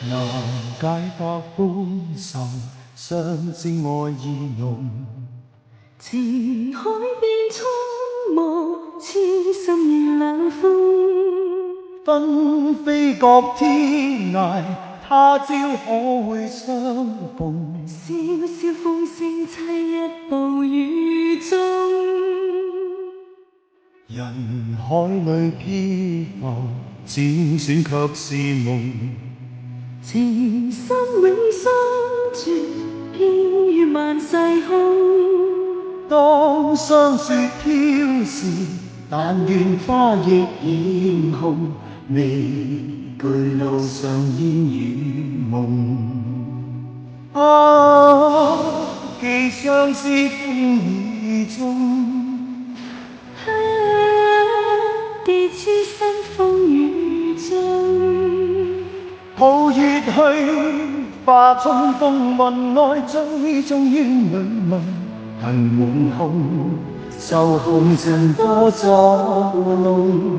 難解百般愁，相知愛意濃。情海變蒼茫，痴心遇冷風。紛飛各天涯，他朝可會相逢？蕭蕭風聲凄一步雨中。人海裏飄浮，輾轉卻是夢。情深永相傳，飄於萬世空。當霜雪飄時，但願花亦染紅，未懼路上煙雨夢。寄相思風雨中。跌痴身風雨中。抱月去，化春風雲外，追蹤煙裏夢，恨滿空，愁紅塵多作弄。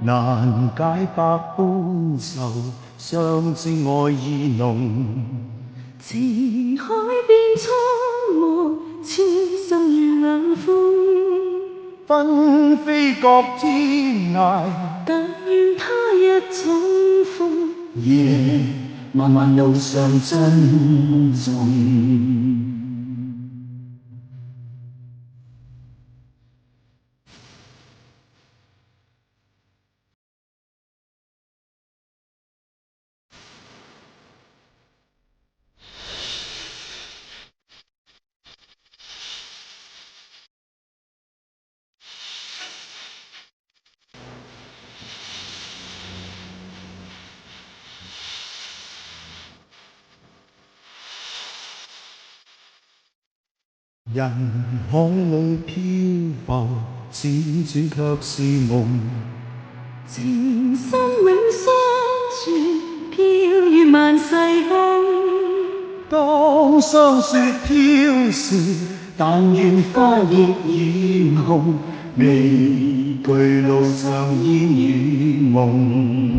難解百般愁，相知愛意濃。情海變蒼茫，痴心遇冷風。紛飛各天涯，但願他日重逢。夜漫漫路上珍重。人海裏飄浮，輾轉卻是夢。情深永相傳，飄於萬世空。當霜雪飄時，但願花亦染紅，未懼路上煙雨夢。